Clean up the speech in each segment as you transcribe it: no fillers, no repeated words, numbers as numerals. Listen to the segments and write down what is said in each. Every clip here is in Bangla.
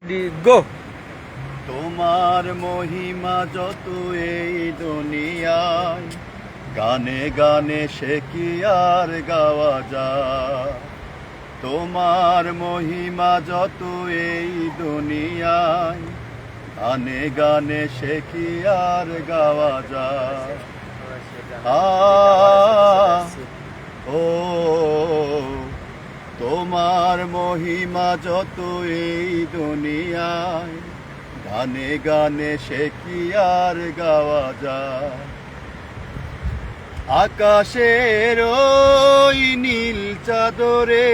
গো। তোমার মহিমা যত এই দুনিয়ায়, গানে গানে সে কি আর গাওয়া যায়। তোমার মহিমা যত এই দুনিয়ায়, গানে গানে সে কি আর গাওয়া যায়। ও তোমার মহিমা যত এই দুনিয়ায়, গানে গানে সে কি আর গাওয়া যায়। আকাশের ওই নীল চাদরে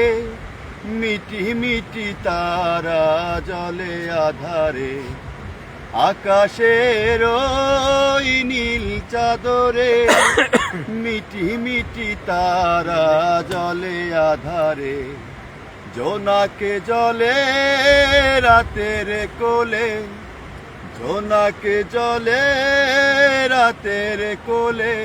মিটি মিটি তারা জলে আধারে। আকাশের ওই নীল চাদরে মিটি মিটি তারা জলে আধারে। জোনাকে জলে রাতের কোলে, জোনাকে জলে রাতের কোলে।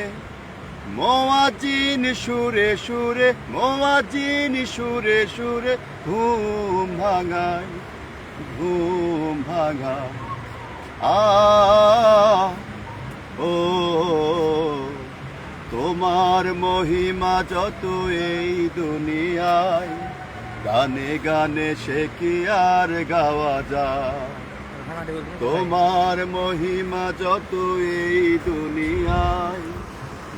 মুয়াজ্জিন সুরে সুরে, মুয়াজ্জিন সুরে সুরে ঘুম ভাঙায়, ঘুম ভাঙায়। ও তোমার মহিমা যত এই দুনিয়ায়, গানে গানে সে কি আর গাওয়া যায়। তোমার মহিমা যত এই দুনিয়ায়,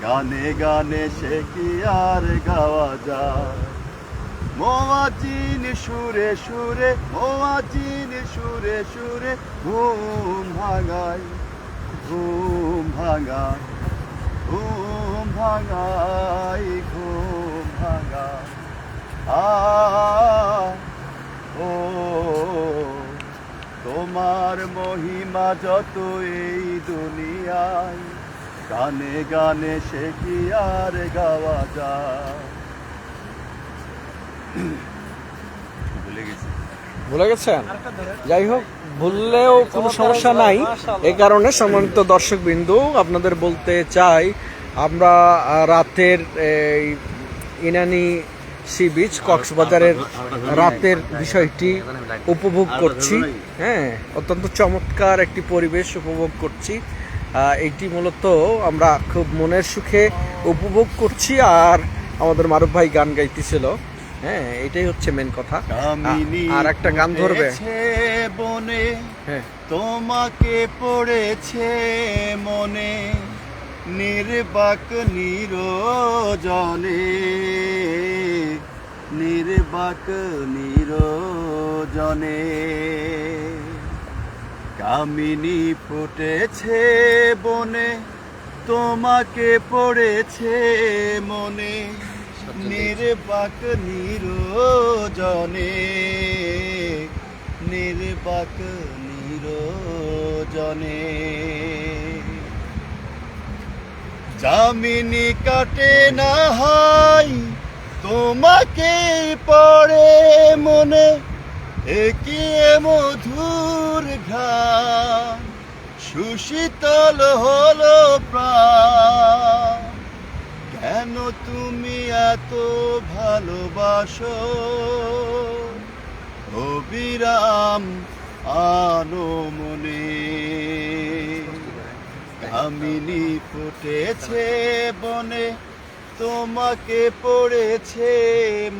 গানে গানে সে কি আর গাওয়া যায়। মুয়াজ্জিন সুরে সুরে, মুয়াজ্জিন সুরে সুরে ঘুম ভাঙায়, ঘুম ভাঙায়, ঘুম ভাঙায়, ঘুম ভাঙায়। ও তোমার মহিমা যত এই দুনিয়ায়, গানে গানে সে কি আর গাওয়া যায়। ভুলে গেছেন? যাই হোক, ভুললেও কোনো সমস্যা নাই। এই কারণে সম্মানিত দর্শক বিন্দু আপনাদের বলতে চাই, আমরা রাতের এই ইনানি সি বিচ কক্সবাজারের রাতের বিষয়টি উপভোগ করছি। হ্যাঁ, অত্যন্ত চমৎকার একটি পরিবেশ উপভোগ করছি। এটি মূলত আমরা খুব মনের সুখে উপভোগ করছি। আর আমাদের মারুফ ভাই গান গাইতেছিল। হ্যাঁ, এটাই হচ্ছে মেন কথা। আর একটা গান ধরবে বনে, হ্যাঁ, তোমাকে পড়েছে মনে, নির্বাক নিরজনে, নির্বাক নিরজনে। কামিনী ফুটেছে বনে, তোমাকে পড়েছে মনে, নির্বাক নিরজনে, নির্বাক নিরজনে। যামিনী কাটে না হাই, তোমাকে পড়ে মনে, একিয়ে মধুর ঘ্রাণ, সুশীতল হলো প্রাণ। কেন তুমি এত ভালোবাসো অবিরাম আনো মনে। কামিনী ফুটেছে বনে, তোমাকে পড়েছে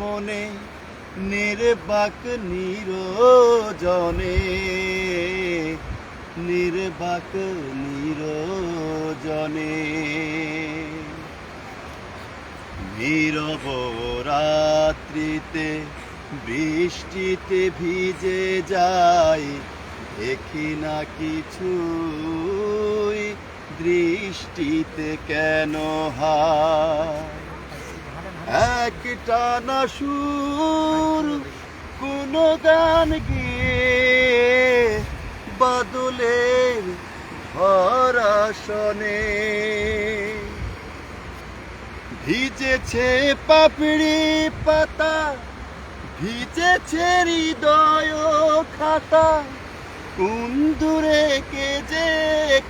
মনে, নির্বাক নিরজনে, নির্বাক নিরজনে। নীরব রাত্রিতে বৃষ্টিতে ভিজে যাই, দেখি না কিছুই দৃষ্টিতে কেন হায়। একটা না সুর কোন গান গিয়ে, বাদলের ভরা শনে। ভিজেছে পাপড়ি পাতা, ভিজেছে হৃদয় খাতা, কোন দূরে কে যে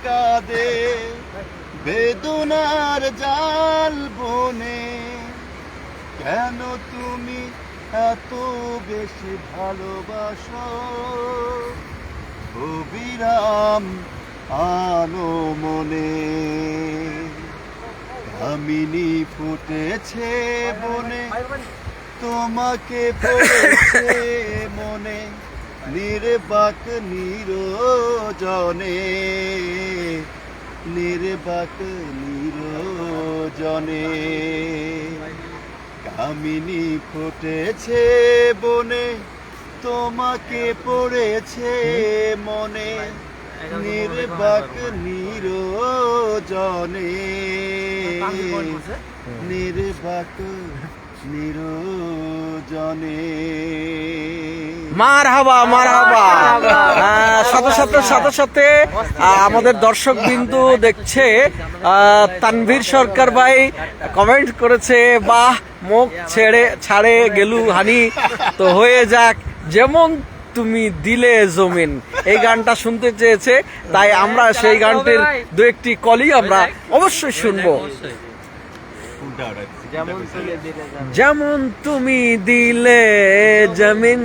কাঁদে বেদনার জাল বনে। কেন তুমি এত বেশি ভালোবাসো নাম আনো মনে। কামিনী ফুটেছে বনে, তোমাকে পড়েছে মনে, নির্বাক নিরজনে, নির্বাক নিরজনে। কামিনী ফুটেছে বনে, তোমাকে পড়েছে মনে, নির্বাক নিরজনে, নির্বাক নিরজনে। মারহাবা মারহাবা। সাথে সাথে আমাদের দর্শক বিন্দু দেখছে তানভীর সরকার ভাই কমেন্ট করেছে, বাহ মুখ ছাড়ে গেলু হানি, তো হয়ে যাক যেমন তুমি দিলে জমিন। এই গানটা শুনতে চেয়েছে, তাই আমরা সেই গানটির দু একটি কলি আমরা অবশ্যই শুনবো। যেমন তুমি দিলে জমিন,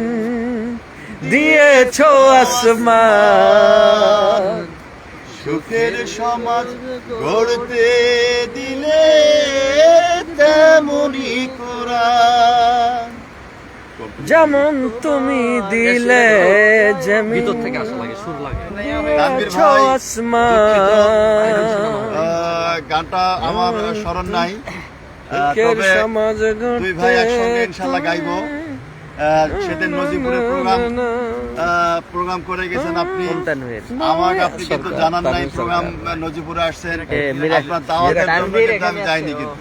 দিয়েছো আসমান, সুখের সমাজ গড়তে দিলে তেমনি কোরআন। যেমন তুমি দিলে জমিন, তানভীর দিয়েছো ভাই, আসমান, গানটা আমার স্মরণ নাই, সুখের তবে সমাজ দুই ভাই একসঙ্গে ইনশাল্লাহ গাইবো। সেদিন নজিপুরের প্রোগ্রাম করে গেছেন আপনি, আমাকে আপনি কিন্তু জানান নাই প্রোগ্রাম নজিপুরে আসছেন, আপনার দাওয়াতের জন্য কিন্তু আমি যাইনি কিন্তু।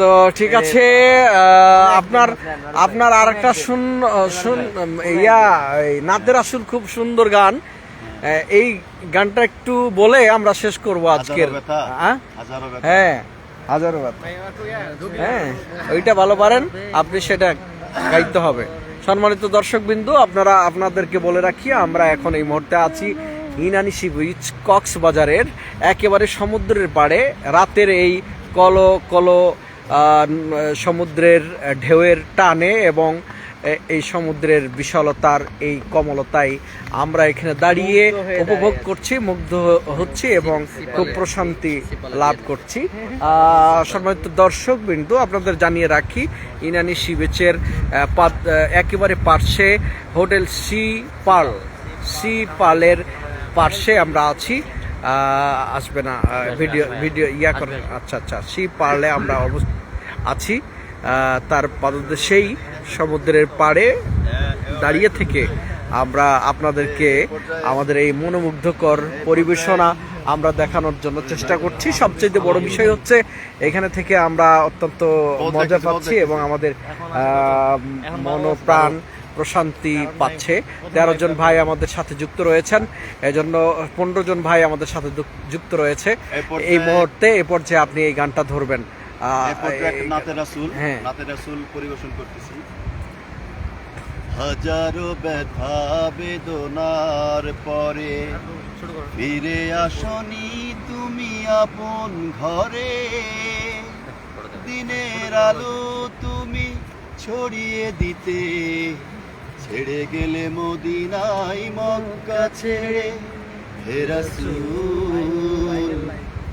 তো ঠিক আছে, আপনার আর একটা নাতের আসল খুব সুন্দর গান, এই গানটা একটু বলে আমরা শেষ করবো আজকের। হ্যাঁ হাজারো ব্যথা, হ্যাঁ ওইটা ভালো পারেন আপনি, সেটা গাইতে হবে। সম্মানিত দর্শক বিন্দু, আপনাদেরকে বলে রাখি, আমরা এখন এই মুহূর্তে আছি ইনানি সি বিচ, কক্সবাজারের একেবারে সমুদ্রের পাড়ে। রাতের এই কলো সমুদ্রের ঢেউয়ের টানে এবং এই সমুদ্রের বিশালতার এই কমলতায় আমরা এখানে দাঁড়িয়ে উপভোগ করছি, মুগ্ধ হচ্ছি এবং খুব প্রশান্তি লাভ করছি। সম্মানিত দর্শক বিন্দু, আপনাদের জানিয়ে রাখি, ইনানি সি বিচের একেবারে পার্শ্বে হোটেল সি পালের পার্শ্বে আমরা আছি। আসবে না ভিডিও ইয়া করে, আচ্ছা সি পার্লে আমরা আছি। তার পাদদেশেই সমুদ্রের পাড়ে দাঁড়িয়ে থেকে আমরা আপনাদেরকে আমাদের এই মনোমুগ্ধকর পরিবেশনা আমরা দেখানোর জন্য চেষ্টা করছি। সবচেয়ে বড় বিষয় হচ্ছে এখানে থেকে আমরা অত্যন্ত মজা পাচ্ছি এবং আমাদের মনোপ্রাণ প্রশান্তি পাচ্ছে। 13 জন ভাই আমাদের সাথে যুক্ত রয়েছেন, এজন্য 15 জন ভাই আমাদের সাথে যুক্ত রয়েছে এই মুহূর্তে। এ পর্যায়ে আপনি এই গানটা ধরবেন। নাতে রাসূল পরিবেশন করতেছি। হাজারো ব্যথা বেদনার পরে ফিরে আসনি তুমি আপন ঘরে, দিনের আলো তুমি ছড়িয়ে দিতে, ছেড়ে গেলে মদিনায় মক্কা ছেড়ে। হে রাসূল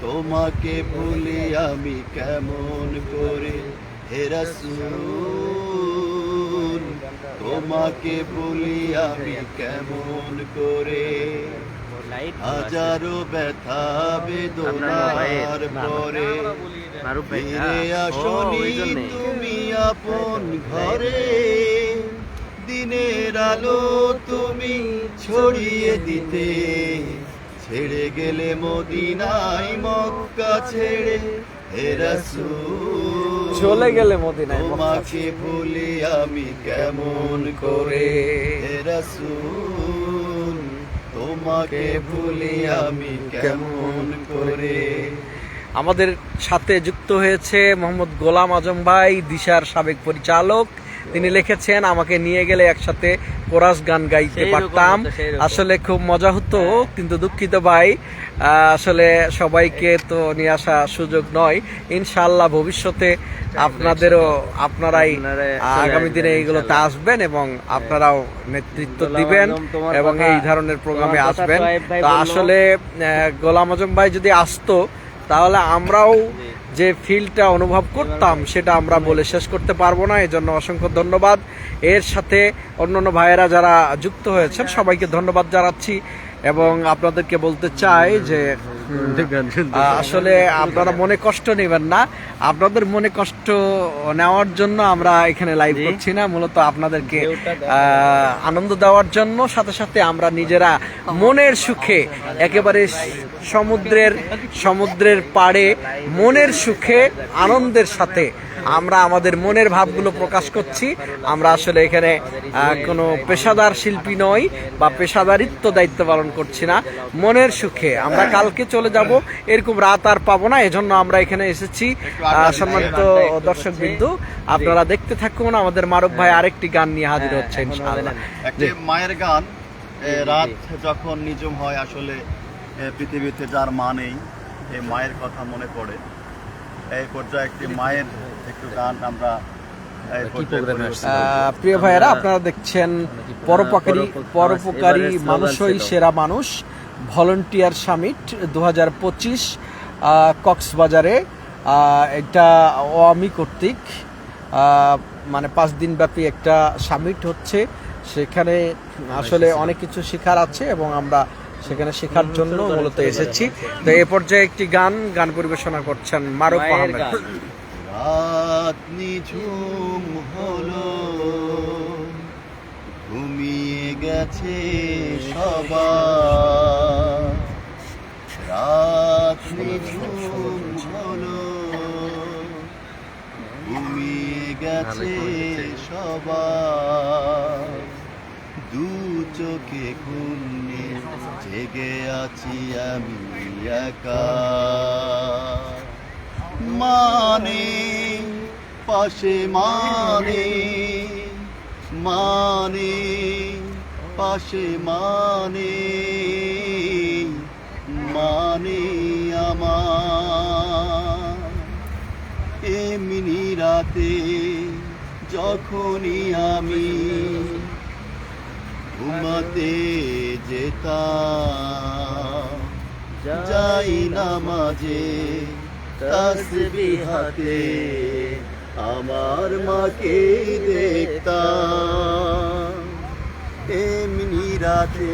তোমাকে ভুলে আমি কেমন করে, হে রাসূল তোমাকে ভুলি আমি কেমন করে। হাজারো ব্যথা বেদনার পরে ফিরে আসনি তুমি আপন ঘরে, দিনের আলো তুমি ছড়িয়ে দিতে, ছেড়ে গেলে মদিনায় মক্কা ছেড়ে। হে রাসূল চলে গেলে মদিনায় তোমাকে ভুলি আমি কেমন করে, হে রাসূল তোমাকে ভুলি আমি কেমন করে। আমাদের সাথে যুক্ত হয়েছে মোহাম্মদ গোলাম আজম ভাই, দিশার সাবেক পরিচালক, তিনি লিখেছেন, আমাকে নিয়ে গেলে একসাথে কোরাস গান গাইতে পারতাম, আসলে খুব মজা হতো, কিন্তু দুঃখিত ভাই, আসলে সবাইকে তো নিয়ে আসা সুযোগ নয়। ইনশাআল্লাহ ভবিষ্যতে আপনারাই আগামী দিনে এইগুলোতে আসবেন এবং আপনারাও নেতৃত্ব দিবেন এবং এই ধরনের প্রোগ্রামে আসবেন। তো আসলে গোলাম আজম ভাই যদি আসতো তাহলে আমরাও যে ফিলটা অনুভব করতাম সেটা আমরা বলে শেষ করতে পারবো না। এজন্য অসংখ্য ধন্যবাদ। এর সাথে অন্যান্য ভাইয়েরা যারা যুক্ত হয়েছেন সবাইকে ধন্যবাদ জানাচ্ছি এবং আপনাদেরকে বলতে চাই যে আসলে আপনারা মনে কষ্ট নেবেন না, আপনাদের মনে কষ্ট নেওয়ার জন্য আমরা এখানে লাইভ করছি না, মূলত আপনাদেরকে আনন্দ দেওয়ার জন্য, সাথে সাথে আমরা নিজেরা মনের সুখে একেবারে সমুদ্রের পাড়ে মনের সুখে আনন্দের সাথে আমরা আমাদের মনের ভাবগুলো প্রকাশ করছি। আমরা আসলে এখানে কোনো পেশাদার শিল্পী নই বা পেশাদারিত্ব দায়িত্ব পালন করছি না, মনের সুখে। আমরা কালকে চলে যাব, এরকম রাত আর পাবো না, এজন্য আমরা এখানে এসেছি। সম্মানিত দর্শক বিন্দু, আপনারা দেখতে থাকুন, আমাদের মারুফ ভাই আরেকটি গান নিয়ে হাজির হচ্ছে ইনশাআল্লাহ। একটি মায়ের গান, রাত যখন নিঝুম হয়, আসলে পৃথিবীতে যার মা নেই, এই মায়ের কথা মনে পড়ে। এই পর্যায়ে একটি মায়ের একটু গান আমরা প্রিয় ভাইয়েরা, আপনারা দেখছেন পরোপকারী মানুষই সেরা মানুষ ভলান্টিয়ার সামিট 2025 কক্সবাজারে। এটা ওয়ামি কর্তৃক মানে 5 দিন ব্যাপী একটা সামিট হচ্ছে। সেখানে আসলে অনেক কিছু শেখার আছে এবং আমরা সেখানে শেখার জন্য মূলত এসেছি। তো এ পর্যায়ে একটি গান পরিবেশনা করছেন মারুফ আহমেদ। রাত নিঝুম হলো, ঘুমিয়ে গেছে সবাই, রাত নিঝুম হলো, ঘুমিয়ে গেছে সবাই, দু চোখে ঘুম নেই, জেগে আছি আমি একা, মানে পাশে মানে পাশে মানে আমার এমনি রাতে যখনই আমি ঘুমাতে যেতাম, যাই নামাজে তাসবিহ হাতে আমার মাকে দেখতাম, এমনি রাতে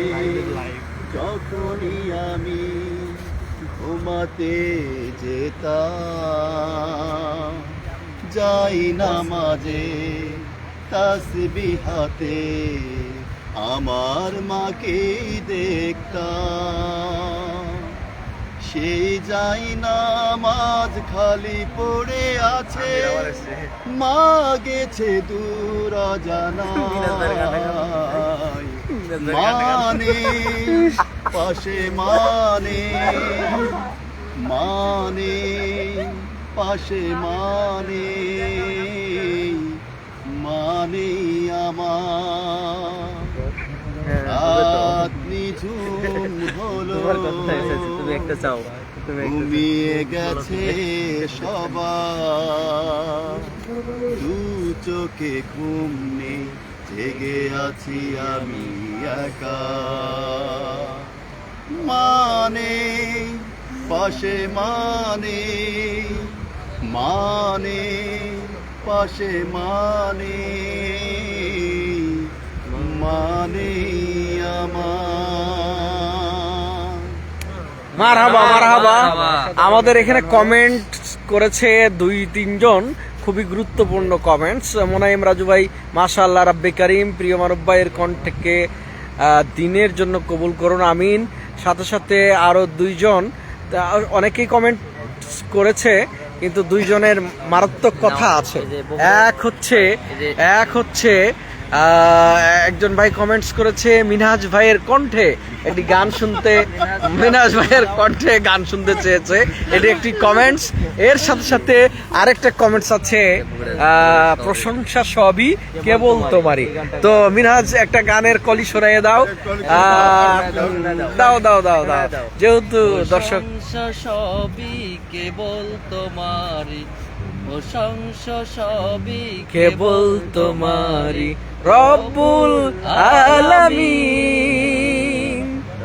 যখনই আমি ঘুমাতে যেতাম, যাই নামাজে তাসবিহ হাতে আমার মাকে দেখতাম। সেই যাই নামাজ খালি পড়ে আছে, মা গেছে দূর জানায়, মানে পাশে মানে পাশে মানে আমার রাত নিঝুম হলো, ঘুমিয়ে গেছে সবাই, দু চোখে ঘুম নেই, জেগে আছি আমি একা, মানে পাশে মানে পাশে মানে আমার। মারহাবা মারহাবা। আমাদের এখানে কমেন্ট করেছে 2-3 জন, খুবই গুরুত্বপূর্ণ কমেন্টস। মোনাইম রাজু ভাই, মাশাআল্লাহ, রাব্বে কারিম, প্রিয় মারুফ ভাইয়ের কণ্ঠকে দিনের জন্য কবুল করুন, আমিন। সাথে সাথে আরো 2 জন অনেকেই কমেন্ট করেছে, কিন্তু 2 জনের মারাত্মক কথা আছে। এক হচ্ছে একজন ভাই কমেন্টস করেছে মিনহাজ ভাইয়ের কণ্ঠে একটি গান শুনতে, মিনহাজ ভাইয়ের কণ্ঠে গান শুনতে চেয়েছে, এটি একটি কমেন্টস। এর সাথে সাথে আরেকটা কমেন্টস আছে, প্রশংসা সবই কেবল তোমারই। তো মিনহাজ একটা গানের কলি সরাইয়ে দাও, দাও দাও দাও দাও, যেহেতু দর্শক। প্রশংসা সবই কেবল তোমারই, প্রশংসা সবই কেবল তোমারই রব্বুল আলামিন,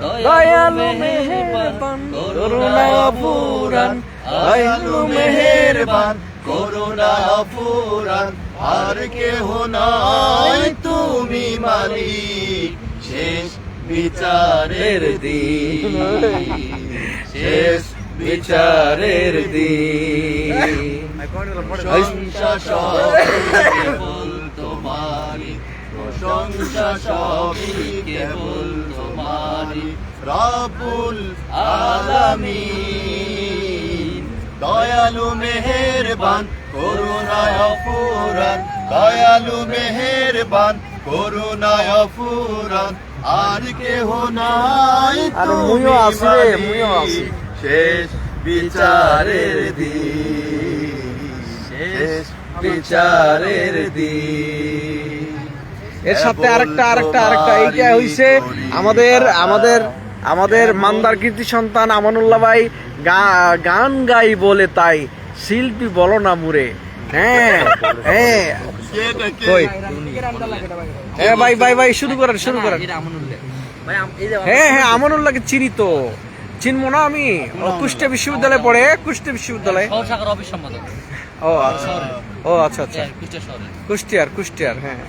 দয়ালু মেহেরবান করুণা পুরাণ, দয়ালু মেহেরবান করুণা পুরাণ, আর কেহ নাই তুমি মালিক, শেষ বিচারের দিন, শেষ বিচারের দিন। প্রশংসা সবই কেবল তোমারই, প্রশংসা সবই কেবল তোমারই, রব্বুল আলামিন, দয়ালু মেহেরবান করুণায় অফুরান, দয়ালু মেহেরবান করুণায় অফুরান, আর কেহ নাই তুমি মালিক, শেষ বিচারের দিন, শেষ বিচারের দিন। এর সাথে আরেকটা এইটা হইছে আমাদের মান্দার কীর্তি সন্তান আমানুল্লাহ ভাই গান গাই বলে তাই শিল্পী বলো না মুরে। হ্যাঁ হ্যাঁ কই, হ্যাঁ ভাই ভাই ভাই শুরু করেন। হ্যাঁ হ্যাঁ আমানুল্লাহকে চিনি তো, চিনবো না আমি? কুষ্টিয়া বিশ্ববিদ্যালয়ে পড়ে, কুষ্টিয়া বিশ্ববিদ্যালয়। ও আচ্ছা, ও আচ্ছা আচ্ছা, কুষ্টিয়ার হ্যাঁ।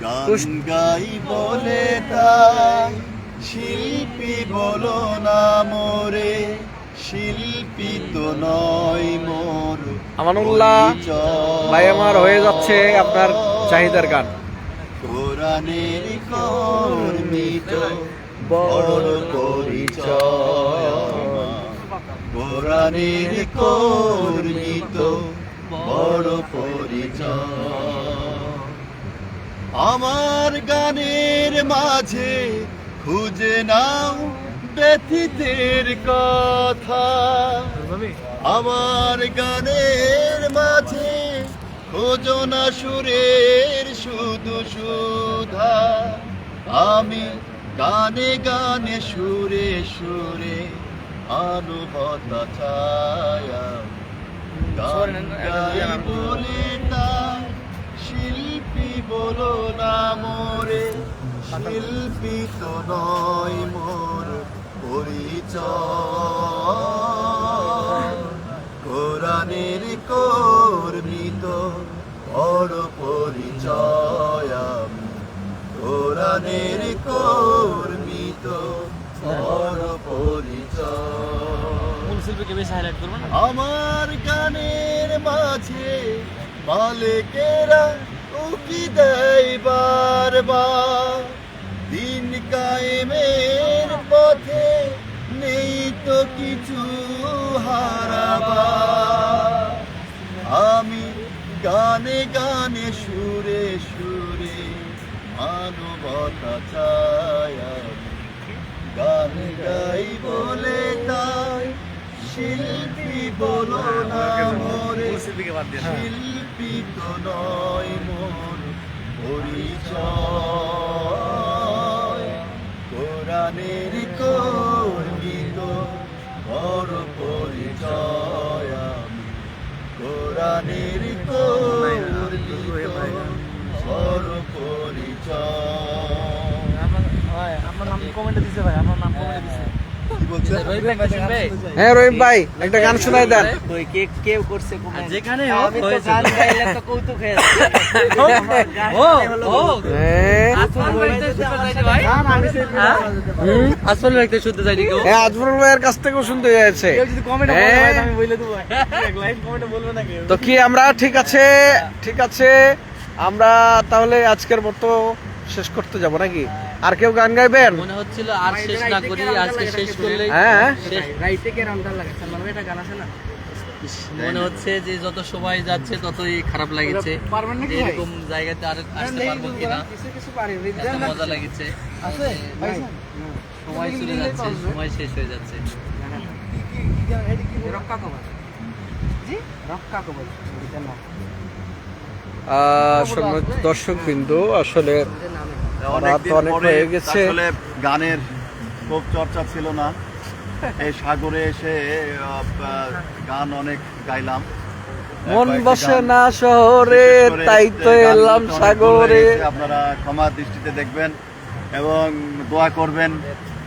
গান গাই বলে তাই শিল্পী বলো না মোরে, শিল্পী তো নয় মোর আমানুল্লাহ ভাই আমার হয়ে যাচ্ছে আপনার চাহিদার গান। কোরআনের কর্মীত বড় পরিচয়, কোরআনের কর্মীত বড় পরিচয়। আমার গানের মাঝে খুঁজে নাও ব্যথিতের কথা, আমার গানের মাঝে খোঁজো না সুরের শুধু সুধা, আমি গানে গানে সুরে সুরে আনুভতা ছায়া, গান গাই বলে তাই শিল্পী বলো না মোরে, শিল্পী তো নয় মোর পরিচয়। কোরআনের কর্মীত বড় পরিচয়, কোরআনের কর্মীত বড় পরিচয়। আমার গানের মাঝে মালিকেরা উকি দেয় বারবার, দিন কায়েমের পথে নেই তো কিছু হারাবার, আমি গানে গানে সুরে সুরে মানবতা ছায়া, গান গাই বলে তাই শিল্পী বলো না মোরে, শিল্পী তো নয় মোর পরিচয়। কোরআনের কর্মীত বড় পরিচয়, কোরআনের কর্মীত বড় পরিচয়। কি বলছেন? হ্যাঁ রহিম ভাই একটা গান শোনাই দেন। কেউ করছে যেখানে শুনতে চাইনি কেউ। হ্যাঁ আজমল ভাইয়ের কাছ থেকেও শুনতে যাচ্ছে। তো কি আমরা ঠিক আছে আমরা তাহলে আজকের মতো শেষ করতে যাব নাকি? আর কেউ গান গাইবেন? মনে হচ্ছিল আর শেষ না করি, আজকে শেষ করলে। হ্যাঁ রাইতে কে রামদার লাগে সালমান ভাই, এটা গান আছে না? মনে হচ্ছে যে যত সময় যাচ্ছে ততই খারাপ লাগছে যে এরকম জায়গাতে আর আসতে পারবো কিনা, এত মজা লাগছে। সময় চলে যাচ্ছে, সময় শেষ হয়ে যাচ্ছে। সম্মানিত দর্শক বিন্দু, আসলে রাত অনেকদিন অনেক পরে হয়ে গেছে। আসলে গানের খুব চর্চা ছিল না, এই সাগরে এসে গান অনেক গাইলাম। মন কয়েকটি বসে গান, না শহরে, বিশেষ করে তাই তো এই গানগুলো এলাম তো অনেক ভুল সাগরে। হয়ে গেছে, আপনারা ক্ষমা দৃষ্টিতে দেখবেন এবং দোয়া করবেন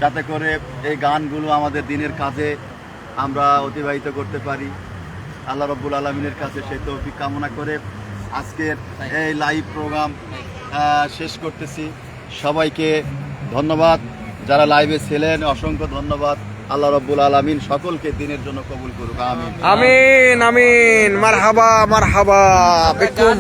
যাতে করে এই গানগুলো আমাদের দিনের কাজে আমরা অতিবাহিত করতে পারি। আল্লাহ রাব্বুল আলামিনের কাছে সেই তৌফিক কামনা করে আজকের এই লাইভ প্রোগ্রাম শেষ করতেছি। সবাইকে ধন্যবাদ, যারা লাইভে ছিলেন অসংখ্য ধন্যবাদ। আল্লাহ রাব্বুল আলামিন সকলকে দিনের জন্য কবুল করুক, আমিন। আমিন আমিন, মারহাবা মারহাবা বিকুম।